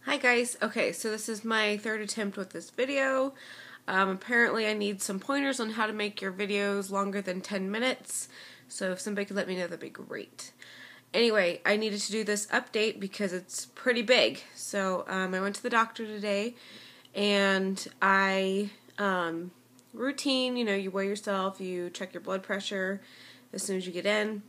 Hi guys, okay, so this is my third attempt with this video. Apparently I need some pointers on how to make your videos longer than 10 minutes, so if somebody could let me know, that'd be great. Anyway, I needed to do this update because it's pretty big. So I went to the doctor today, and routine, you weigh yourself, you check your blood pressure as soon as you get in.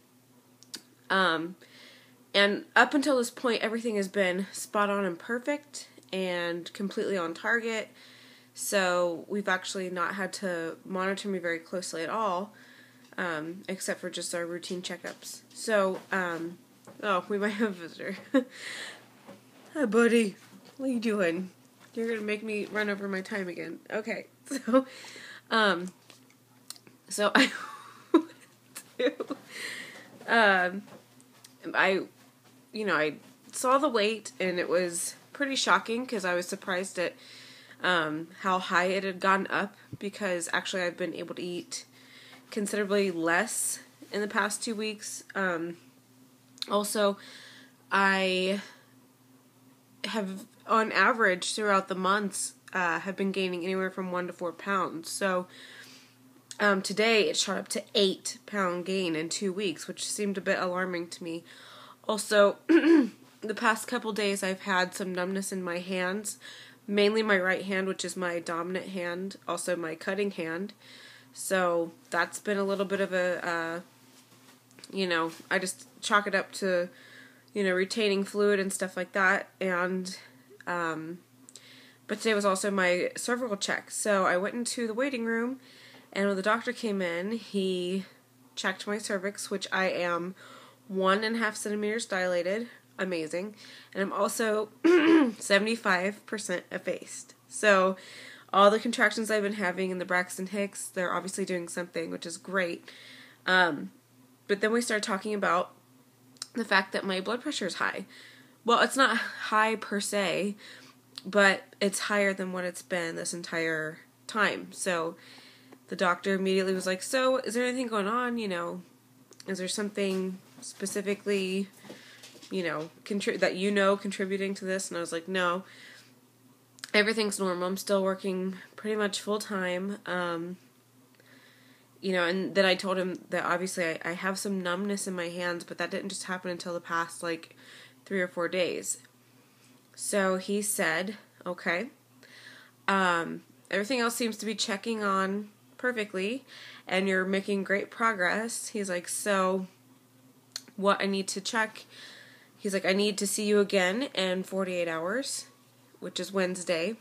And up until this point, everything has been spot on and perfect and completely on target. So we've actually not had to monitor me very closely at all, except for just our routine checkups. So, oh, we might have a visitor. Hi, buddy. What are you doing? You're going to make me run over my time again. Okay, so I I saw the weight, and it was pretty shocking because I was surprised at how high it had gone up, because actually I've been able to eat considerably less in the past 2 weeks. Also, I have, on average, throughout the months, have been gaining anywhere from 1 to 4 pounds. So today it shot up to 8-pound gain in 2 weeks, which seemed a bit alarming to me. Also, the past couple days I've had some numbness in my hands, mainly my right hand, which is my dominant hand, also my cutting hand. So that's been a little bit of a, I just chalk it up to, retaining fluid and stuff like that. And, but today was also my cervical check. So I went into the waiting room, and when the doctor came in, he checked my cervix, which I am 1.5 centimeters dilated. Amazing. And I'm also 75% effaced. So all the contractions I've been having in the Braxton Hicks, they're obviously doing something, which is great. But then we started talking about the fact that my blood pressure is high. Well, it's not high per se, but it's higher than what it's been this entire time. So the doctor immediately was like, so is there anything going on? Is there something specifically, contributing to this? And I was like, no, everything's normal. I'm still working pretty much full time. And then I told him that obviously I have some numbness in my hands, but that didn't just happen until the past 3 or 4 days. So he said, okay, everything else seems to be checking on perfectly, and you're making great progress. He's like, so what I need to check, he's like, I need to see you again in 48 hours, which is Wednesday.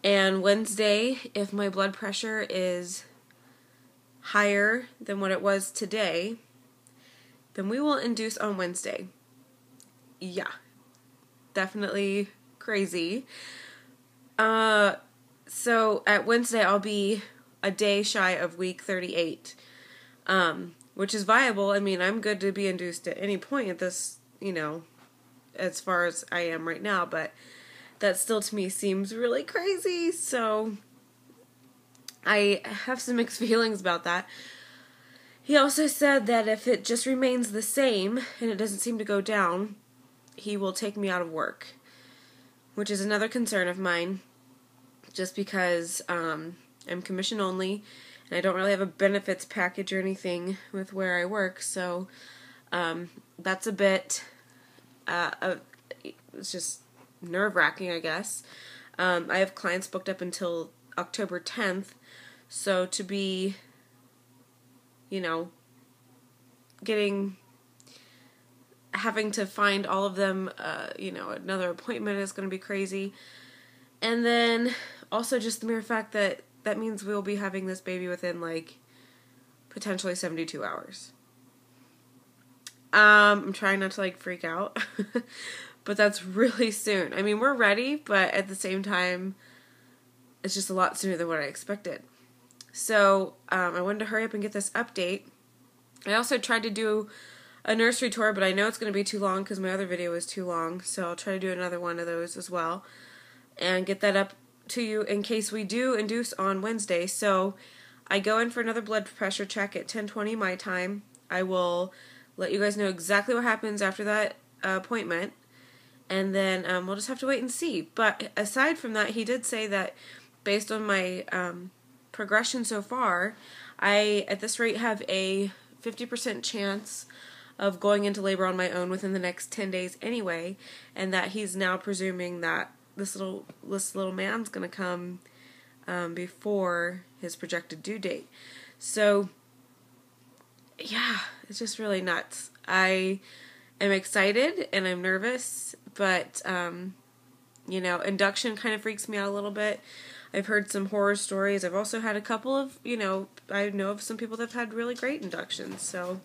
And Wednesday, if my blood pressure is higher than what it was today, then we will induce on Wednesday. Yeah, definitely crazy. So at Wednesday, I'll be a day shy of week 38, which is viable. I mean, I'm good to be induced at any point at this, as far as I am right now, but that still to me seems really crazy. So I have some mixed feelings about that. He also said that if it just remains the same and it doesn't seem to go down, he will take me out of work, which is another concern of mine, just because I'm commission only, and I don't really have a benefits package or anything with where I work, so that's a bit, it's just nerve-wracking, I guess. I have clients booked up until October 10th, so to be, having to find all of them, another appointment is going to be crazy. And then also just the mere fact that means we'll be having this baby within potentially 72 hours. I'm trying not to freak out, but that's really soon. I mean, we're ready, but at the same time, it's just a lot sooner than what I expected. So I wanted to hurry up and get this update. I also tried to do a nursery tour, but I know it's going to be too long because my other video was too long, so I'll try to do another one of those as well and get that up to you in case we do induce on Wednesday. So I go in for another blood pressure check at 10:20 my time. I will let you guys know exactly what happens after that appointment, and then we'll just have to wait and see. But aside from that, he did say that based on my progression so far, I, at this rate, have a 50% chance of going into labor on my own within the next 10 days anyway, and that he's now presuming that this little man's going to come before his projected due date. So, yeah, it's just really nuts. I am excited and I'm nervous, but, induction kind of freaks me out a little bit. I've heard some horror stories. I've also had a couple of, I know of some people that have had really great inductions, so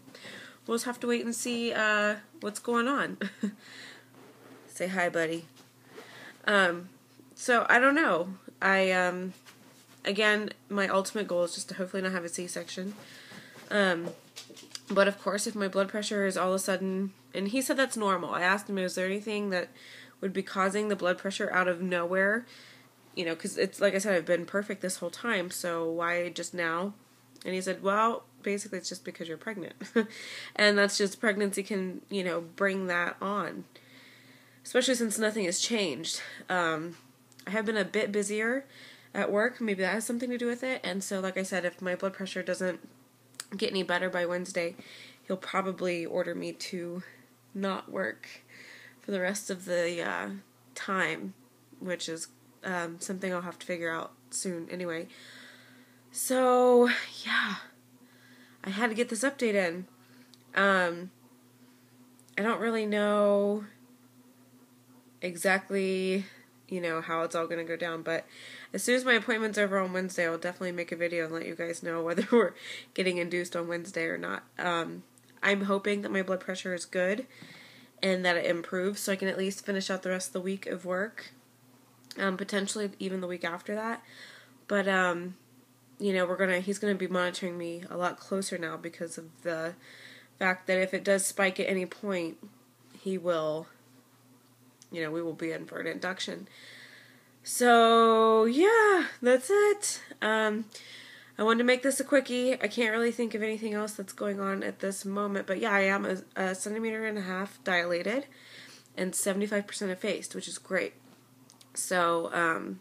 we'll just have to wait and see what's going on. Say hi, buddy. So, I don't know. Again, my ultimate goal is just to hopefully not have a C-section. But of course, if my blood pressure is all of a sudden, and he said that's normal. I asked him, is there anything that would be causing the blood pressure out of nowhere? Because it's, like I said, I've been perfect this whole time, so why just now? And he said, well, basically it's just because you're pregnant. And that's just, pregnancy can, bring that on. Especially since nothing has changed. I have been a bit busier at work. Maybe that has something to do with it. And so, like I said, if my blood pressure doesn't get any better by Wednesday, he'll probably order me to not work for the rest of the time, which is something I'll have to figure out soon anyway. So, yeah, I had to get this update in. I don't really know exactly, how it's all going to go down, but as soon as my appointment's over on Wednesday, I'll definitely make a video and let you guys know whether we're getting induced on Wednesday or not. I'm hoping that my blood pressure is good and that it improves so I can at least finish out the rest of the week of work. Potentially even the week after that. But, he's going to be monitoring me a lot closer now because of the fact that if it does spike at any point, he will, we will be in for an induction. So, yeah, that's it. I wanted to make this a quickie. I can't really think of anything else that's going on at this moment. But, yeah, I am a centimeter and a half dilated and 75% effaced, which is great. So,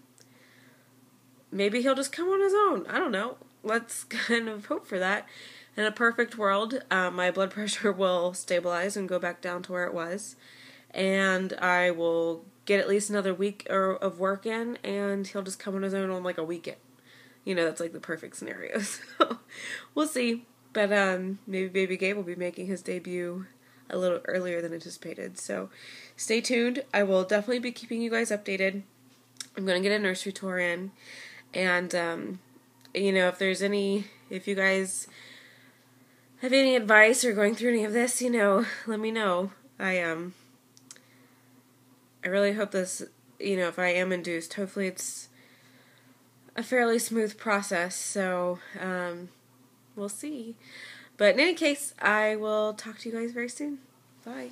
maybe he'll just come on his own. I don't know. Let's kind of hope for that. In a perfect world, my blood pressure will stabilize and go back down to where it was. And I will get at least another week of work in, and he'll just come on his own on like a weekend. That's like the perfect scenario. So, we'll see. But maybe baby Gabe will be making his debut a little earlier than anticipated. So, stay tuned. I will definitely be keeping you guys updated. I'm going to get a nursery tour in. And, if you guys have any advice or going through any of this, let me know. I really hope this, if I am induced, hopefully it's a fairly smooth process. So, we'll see. But in any case, I will talk to you guys very soon. Bye.